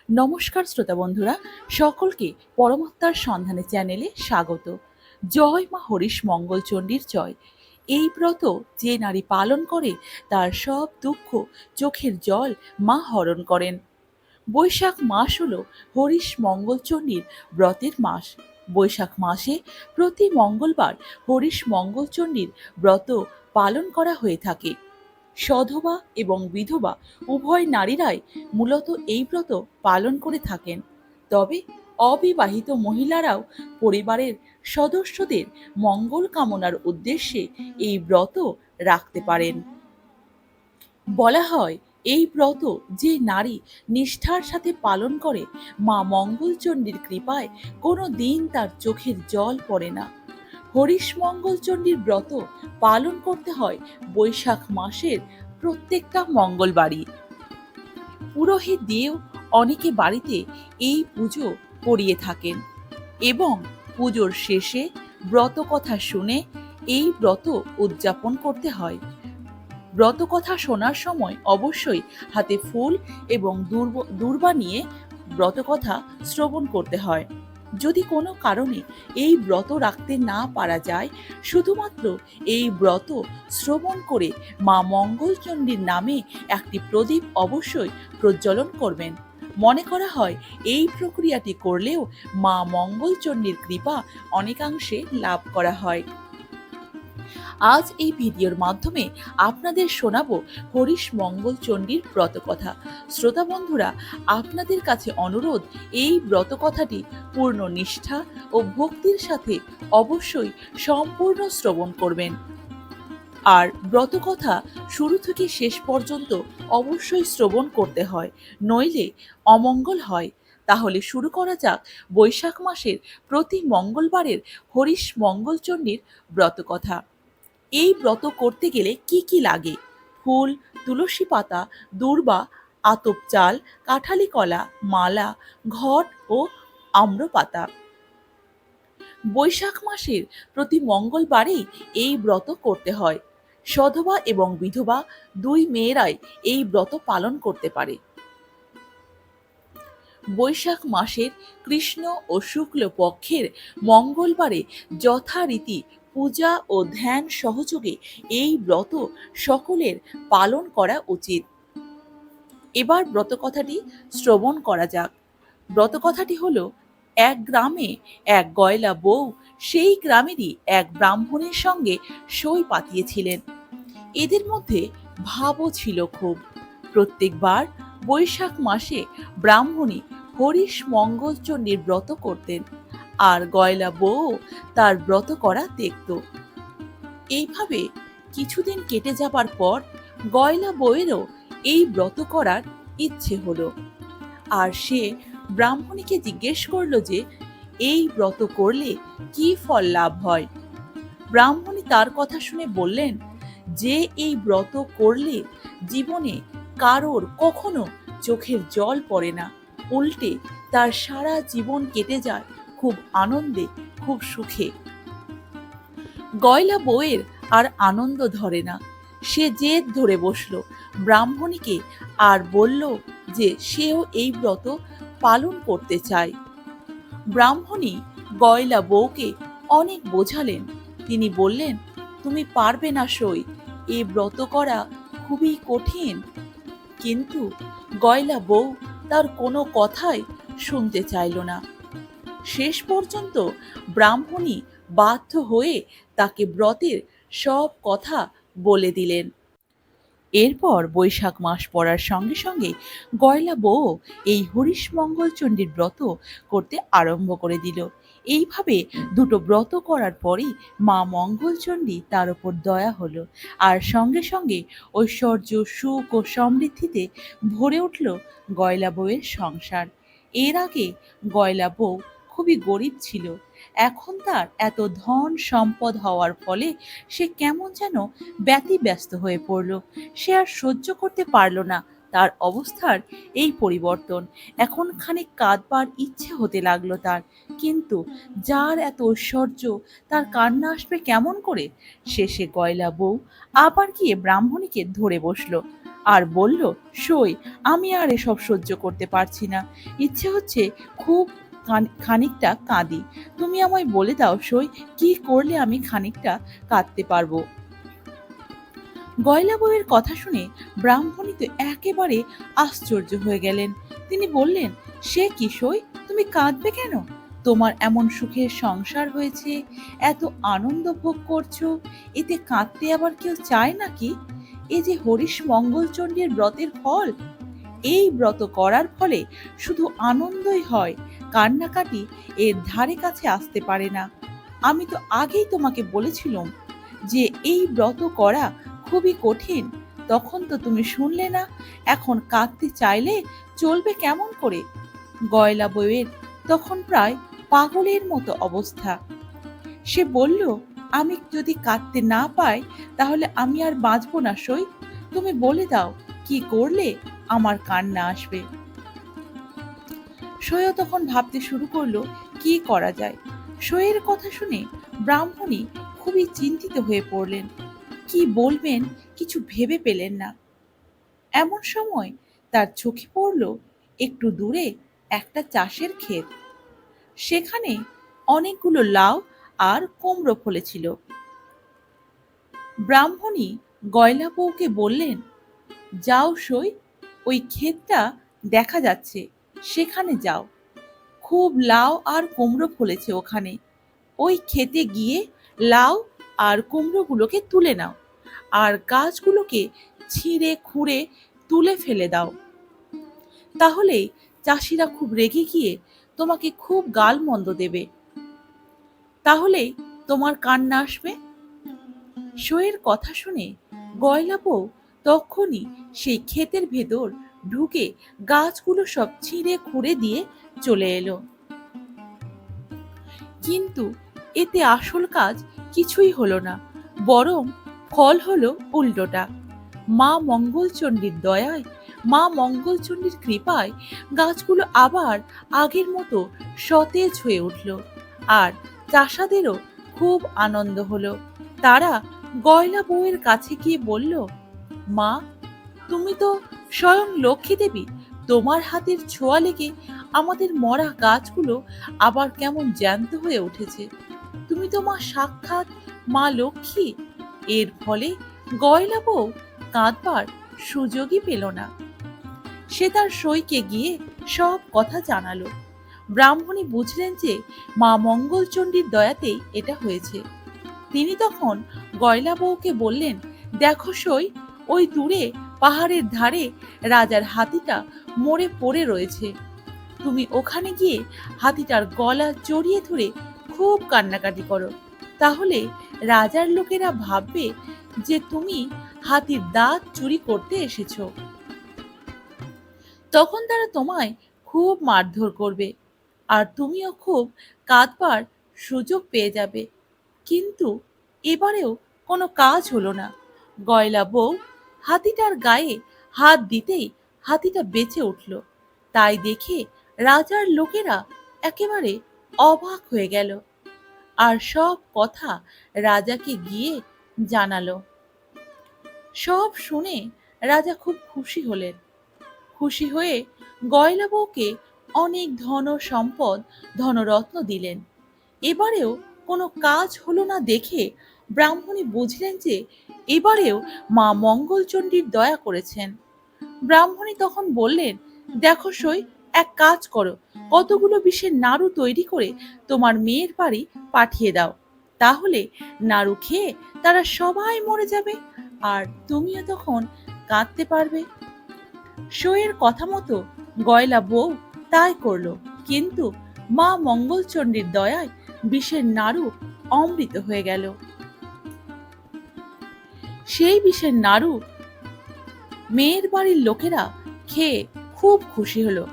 নমস্কার শ্রোতা বন্ধুরা, সকলকে পরমাত্মার সন্ধানে চ্যানেলে স্বাগত। জয় মা হরিশ মঙ্গলচণ্ডীর জয়। এই ব্রত যে নারী পালন করে তার সব দুঃখ চোখের জল মা হরণ করেন। বৈশাখ মাস হল হরিশ মঙ্গলচণ্ডীর ব্রতের মাস। বৈশাখ মাসে প্রতি মঙ্গলবার হরিশ মঙ্গলচণ্ডীর ব্রত পালন করা হয়ে থাকে। সধবা এবং বিধবা উভয় নারীরাই মূলত এই ব্রত পালন করে থাকেন। তবে অবিবাহিত মহিলারাও পরিবারের সদস্যদের মঙ্গল কামনার উদ্দেশ্যে এই ব্রত রাখতে পারেন। বলা হয়, এই ব্রত যে নারী নিষ্ঠার সাথে পালন করে মা মঙ্গলচণ্ডীর কৃপায় কোনো দিন তার চোখের জল পড়ে না। হরিশ মঙ্গলচণ্ডীর ব্রত পালন করতে হয় বৈশাখ মাসের প্রত্যেকটা মঙ্গলবারই। পুরোহিত দিয়েও অনেকে বাড়িতে এই পুজো করিয়ে থাকেন এবং পুজোর শেষে ব্রত কথা শুনে এই ব্রত উদযাপন করতে হয়। ব্রত কথা শোনার সময় অবশ্যই হাতে ফুল এবং দূর্বা নিয়ে ব্রত কথা শ্রবণ করতে হয়। যদি কোনো কারণে এই ব্রত রাখতে না পারা যায়, শুধুমাত্র এই ব্রত শ্রবণ করে মা মঙ্গলচণ্ডীর নামে একটি প্রদীপ অবশ্যই প্রজ্বলন করবেন। মনে করা হয় এই প্রক্রিয়াটি করলেও মা মঙ্গলচণ্ডীর কৃপা অনেকাংশে লাভ করা হয়। আজ এই ভিডিওর মাধ্যমে আপনাদের শোনাবো হরিশ মঙ্গলচণ্ডীর ব্রতকথা। শ্রোতা বন্ধুরা, আপনাদের কাছে অনুরোধ, এই ব্রতকথাটি পূর্ণ নিষ্ঠা ও ভক্তির সাথে অবশ্যই সম্পূর্ণ শ্রবণ করবেন। আর ব্রতকথা শুরু থেকে শেষ পর্যন্ত অবশ্যই শ্রবণ করতে হয়, নইলে অমঙ্গল হয়। তাহলে শুরু করা যাক বৈশাখ মাসের প্রতি মঙ্গলবারের হরিশ মঙ্গলচণ্ডীর ব্রতকথা। এই ব্রত করতে গেলে কি কি লাগে? ফুল, তুলসী পাতা, দূর্বা, আতপ চাল, কাঁঠালি কলা, মালা, ঘট ও আম্রপাতা। বৈশাখ মাসের প্রতি মঙ্গলবারেই এই ব্রত করতে হয়। সধবা এবং বিধবা দুই মেয়েরাই এই ব্রত পালন করতে পারে। বৈশাখ মাসের কৃষ্ণ ও শুক্ল পক্ষের মঙ্গলবারে যথারীতি পূজা ও ধ্যান সহযোগে এই ব্রত সকলের পালন করা উচিত। এবার ব্রতকথাটি শ্রবণ করা যাক। ব্রতকথাটি হলো, এক গ্রামে এক গয়লা বউ সেই গ্রামেরই এক ব্রাহ্মণের সঙ্গে সই পাতিয়েছিলেন। এদের মধ্যে ভাবও ছিল খুব। প্রত্যেকবার বৈশাখ মাসে ব্রাহ্মণী হরিশ মঙ্গলচণ্ডীর ব্রত করতেন, আর গয়লা বউ তার ব্রত করা দেখত। এইভাবে কিছুদিন কেটে যাবার পর গয়লা বউয়েরও এই ব্রত করার ইচ্ছে হলো, আর সে ব্রাহ্মণীকে জিজ্ঞেস করলো যে এই ব্রত করলে কি ফল লাভ হয়। ব্রাহ্মণী তার কথা শুনে বললেন, যে এই ব্রত করলে জীবনে কারোর কখনো চোখের জল পড়ে না, উল্টে তার সারা জীবন কেটে যায় খুব আনন্দে, খুব সুখে। গয়লা বউয়ের আর আনন্দ ধরে না। সে জেদ ধরে বসলো ব্রাহ্মণীকে, আর বলল যে সেও এই ব্রত পালন করতে চায়। ব্রাহ্মণী গয়লা বউকে অনেক বোঝালেন। তিনি বললেন, তুমি পারবে না সই, এ ব্রত করা খুবই কঠিন। কিন্তু গয়লা বউ তার কোনো কথাই শুনতে চাইল না। শেষ পর্যন্ত ব্রাহ্মণী বাধ্য হয়ে তাকে ব্রতের সব কথা বলে দিলেন। এরপর বৈশাখ মাস পড়ার সঙ্গে সঙ্গে গয়লা বউ এই হরিশ মঙ্গলচণ্ডীর ব্রত করতে আরম্ভ করে দিল। এইভাবে দুটো ব্রত করার পরই মা মঙ্গলচণ্ডী তার উপর দয়া হলো, আর সঙ্গে সঙ্গে ঐশ্বর্য, সুখ ও সমৃদ্ধিতে ভরে উঠল গয়লা বউয়ের সংসার। এর আগে গয়লা বউ খুবই গরিব ছিল। এখন তার এত ধন সম্পদ হওয়ার ফলে সে কেমন যেন ব্যতিব্যস্ত হয়ে পড়ল। সে আর সহ্য করতে পারল না তার অবস্থার এই পরিবর্তন। এখন খানিক কাঁদবার ইচ্ছে হতে লাগলো তার, কিন্তু যার এত ঐশ্বর্য তার কান্না আসবে কেমন করে? শেষে গয়লা বউ আবার গিয়ে ব্রাহ্মণীকে ধরে বসলো, আর বলল, সই, আমি আর এসব সহ্য করতে পারছি না। ইচ্ছে হচ্ছে খুব খানিকটা কাঁদি। তুমি আমায় বলে দাও সই, কি করলে আমি খানিকটা কাঁদতে পারবো। গয়লা বউয়ের কথা শুনে ব্রাহ্মণী তো একেবারে আশ্চর্য হয়ে গেলেন। তিনি বললেন, সে কি সই, তুমি কাঁদবে কেন? তোমার এমন সুখের সংসার হয়েছে, এত আনন্দ ভোগ করছো, এতে কাঁদতে আবার কেউ চায় নাকি? এ যে হরিশ মঙ্গলচণ্ডীর ব্রতের ফল। এই ব্রত করার ফলে শুধু আনন্দই হয়, কান্নাকাটি এর ধারে কাছে আসতে পারে না। আমি তো আগেই তোমাকে বলেছিলাম যে এই ব্রত করা খুবই কঠিন, তখন তো তুমি শুনলে না। এখন কাঁদতে চাইলে চলবে কেমন করে? গয়লা বউয়ের তখন প্রায় পাগলের মতো অবস্থা। সে বলল, আমি যদি কাঁদতে না পাই তাহলে আমি আর বাঁচবো না সই। তুমি বলে দাও কি করলে আমার কান্না আসবে। সইও তখন ভাবতে শুরু করলো কি করা যায়। সইয়ের কথা শুনে ব্রাহ্মণী খুবই চিন্তিত হয়ে পড়লেন। কি বলবেন কিছু ভেবে পেলেন না। এমন সময় তার চোখে পড়ল একটু দূরে একটা চাষের ক্ষেত। সেখানে অনেকগুলো লাউ আর কুমড়ো ফলেছিল। ব্রাহ্মণী গয়লা বউকে বললেন, যাও সই, ওই ক্ষেতটা দেখা যাচ্ছে, সেখানে যাও। খুব লাউ আর কুমড়ো ফলেছে ওখানে। ওই ক্ষেতে গিয়ে লাউ আর কুমড়োগুলোকে তুলে নাও, আর গাছগুলোকে ছিঁড়ে খুঁড়ে তুলে ফেলে দাও। তাহলে চাষিরা খুব রেগে গিয়ে তোমাকে খুব গালমন্দ দেবে। তাহলে তোমার কান্না আসবে। সইয়ের কথা শুনে গয়লা বউ তখনই সেই ক্ষেতের ভেতর ঢুকে গাছগুলো সব ছিঁড়ে খুঁড়ে দিয়ে চলে এলো। কিন্তু এতে আসল কাজ কিছুই হলো না, বরং ফল হলো উল্টোটা। মা মঙ্গলচণ্ডীর দয়ায়, মা মঙ্গলচণ্ডীর কৃপায় গাছগুলো আবার আগের মতো সতেজ হয়ে উঠল। আর চাষাদেরও খুব আনন্দ হলো। তারা গয়লা বউয়ের কাছে গিয়ে বলল, মা, তুমি তো স্বয়ং লক্ষ্মী দেবী, তোমার হাতের ছোঁয়া লেগে আমাদের মরা গাছগুলো আবার কেমন জ্যান্ত হয়ে উঠেছে। তুমি তো মা সাক্ষাৎ মা লক্ষ্মী। এর ফলে গয়লা বউ কাঁদবার সুযোগই পেল না। সে তার সইকে গিয়ে সব কথা জানালো। ব্রাহ্মণী বুঝলেন যে মা মঙ্গলচণ্ডীর দয়াতেই এটা হয়েছে। তিনি তখন গয়লা বউকে বললেন, দেখো সই, ওই দূরে পাহাড়ের ধারে রাজার হাতিটা মরে পড়ে রয়েছে। তুমি ওখানে গিয়ে হাতিটার গলা জড়িয়ে ধরে খুব কান্নাকাটি করো। তাহলে রাজার লোকেরা ভাববে যে তুমি হাতির দাঁত চুরি করতে এসেছো। তখন তারা তোমায় খুব মারধর করবে, আর তুমিও খুব কাঁদবার সুযোগ পেয়ে যাবে। কিন্তু এবারেও কোনো কাজ হলো না। গয়লা বউ হাতিটার গায়ে হাত দিতেই হাতিটা বেঁচে উঠল। তাই দেখে রাজার লোকেরা একেবারে অবাক হয়ে গেল, আর সব কথা রাজাকে গিয়ে জানালো। সব শুনে রাজা খুব খুশি হলেন। খুশি হয়ে গয়লা বউকে অনেক ধন সম্পদ, ধনরত্ন দিলেন। এবারেও কোনো কাজ হলো না দেখে ব্রাহ্মণী বুঝলেন যে এবারেও মা মঙ্গলচণ্ডীর দয়া করেছেন। ব্রাহ্মণী তখন বললেন, দেখো সই, এক কাজ করো, কতগুলো বিষের নাড়ু তৈরি করে তোমার মেয়ের বাড়ি পাঠিয়ে দাও। তাহলে নাড়ু খেয়ে তারা সবাই মরে যাবে, আর তুমিও তখন কাঁদতে পারবে। সইয়ের কথা মতো গয়লা বউ তাই করলো। কিন্তু মা মঙ্গলচণ্ডীর দয়ায় বিষের নাড়ু অমৃত হয়ে গেল। সেই বিষের নাড়ু মেয়ের বাড়ির লোকেরা খেয়ে খুব খুশি হলো।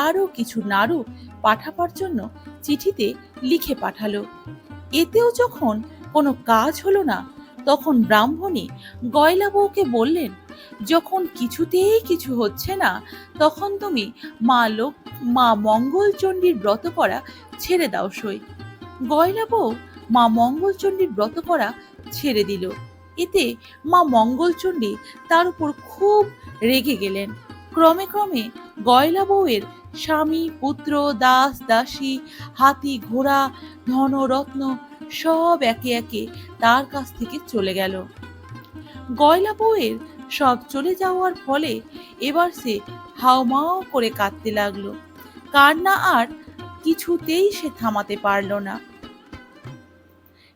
আরো কিছু নাড়ু পাঠাবার জন্য চিঠিতে লিখে পাঠালো। এতেও যখন কোনো কাজ হলো না, তখন ব্রাহ্মণী গয়লা বউকে বললেন, যখন কিছুতেই কিছু হচ্ছে না, তখন তুমি মা মঙ্গলচণ্ডীর ব্রত করা ছেড়ে দাও সই। গয়লা বউ মা মঙ্গলচণ্ডীর ব্রত করা ছেড়ে দিল। এতে মা মঙ্গলচণ্ডী তার উপর খুব রেগে গেলেন। ক্রমে ক্রমে গয়লা বউয়ের স্বামী, পুত্র, দাস, দাসী, হাতি, ঘোড়া, ধন, রত্ন সব একে একে তার কাছ থেকে চলে গেল। গয়লা বউয়ের সব চলে যাওয়ার ফলে এবার সে হাউমাউ করে কাঁদতে লাগলো। কান্না আর কিছুতেই সে থামাতে পারল না।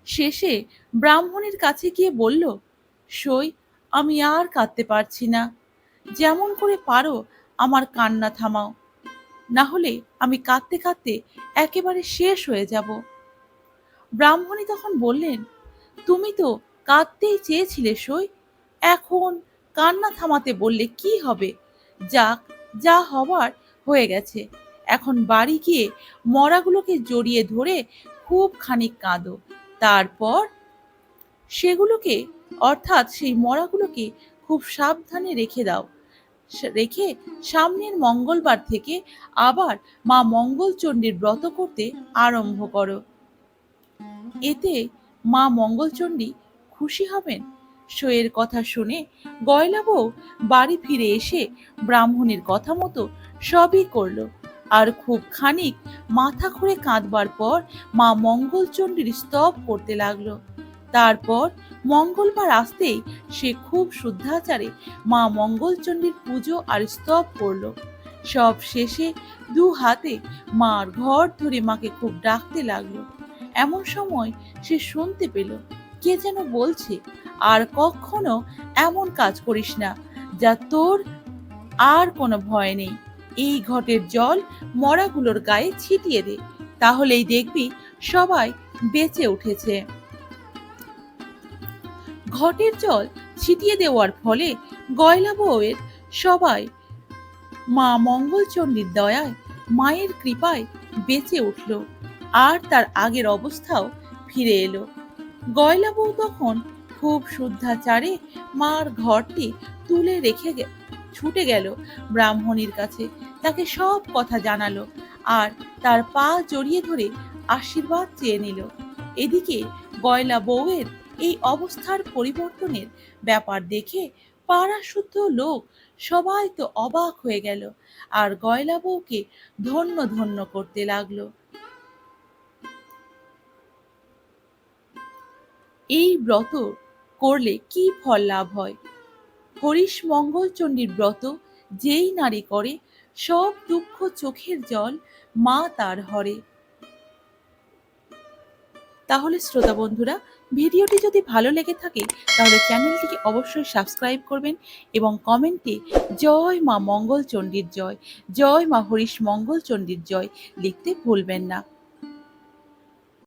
শেষে ব্রাহ্মণের কাছে গিয়ে বলল, সই, আমি আর কাঁদতে পারছি না, যেমন করে পারো আমার কান্না থামাও, না হলে আমি কাঁদতে কাঁদতে একেবারে শেষ হয়ে যাব। ব্রাহ্মণী তখন বললেন, তুমি তো কাঁদতেই চেয়েছিলে সই, এখন কান্না থামাতে বললে কি হবে? যাক, যা হবার হয়ে গেছে, এখন বাড়ি গিয়ে মরাগুলোকে জড়িয়ে ধরে খুব খানিক কাঁদো, তারপর সেগুলোকে অর্থাৎ সেই মরাগুলোকে খুব সাবধানে রেখে দাও, রেখে সামনের মঙ্গলবার থেকে আবার মা মঙ্গলচণ্ডীর ব্রত করতে আরম্ভ করো। এতে মা মঙ্গলচণ্ডী খুশি হবেন। সইয়ের কথা শুনে গয়লা বউ বাড়ি ফিরে এসে ব্রাহ্মণের কথা মতো সবই করলো, আর খুব খানিক মাথা খুঁড়ে কাঁদবার পর মা মঙ্গলচণ্ডীর স্তব করতে লাগলো। তারপর মঙ্গলবার আসতেই সে খুব শুদ্ধাচারে মা মঙ্গলচণ্ডীর পুজো আর স্তব করলো। সব শেষে দু হাতে মার ঘর ধরে মাকে খুব ডাকতে লাগলো। এমন সময় সে শুনতে পেল কে যেন বলছে, আর কখনো এমন কাজ করিস না, যা তোর আর কোনো ভয় নেই। এই ঘটের জল মরাগুলোর গায়ে ছিটিয়ে দে, তাহলেই দেখবি সবাই বেঁচে উঠেছে। ঘটের জল ছিটিয়ে দেওয়ার ফলে গয়লা বউয়ের সবাই মা মঙ্গলচণ্ডীর দয়ায়, মায়ের কৃপায় বেঁচে উঠল, আর তার আগের অবস্থাও ফিরে এলো। গয়লা বউ তখন খুব শুদ্ধাচারে মার ঘরটি তুলে রেখে ছুটে গেল ব্রাহ্মণীর কাছে, তাকে সব কথা জানালো আর তার পা জড়িয়ে ধরে আশীর্বাদ চেয়ে নিল। এদিকে গয়লা বউয়ের এই অবস্থার পরিবর্তনের ব্যাপার দেখে পাড়া শুদ্ধ লোক সবাই তো অবাক হয়ে গেল, আর গয়লা বউকে ধন্য ধন্য করতে লাগলো। এই ব্রত করলে কি ফল লাভ হয়? হরিশ মঙ্গলচণ্ডীর ব্রত যেই নারী করে, সব দুঃখ চোখের জল মা তার হরে। তাহলে শ্রোতা বন্ধুরা, ভিডিওটি যদি ভালো লেগে থাকে তাহলে চ্যানেলটিকে অবশ্যই সাবস্ক্রাইব করবেন এবং কমেন্টে জয় মা মঙ্গলচণ্ডীর জয়, জয় মা হরিশ মঙ্গলচণ্ডীর জয় লিখতে ভুলবেন না।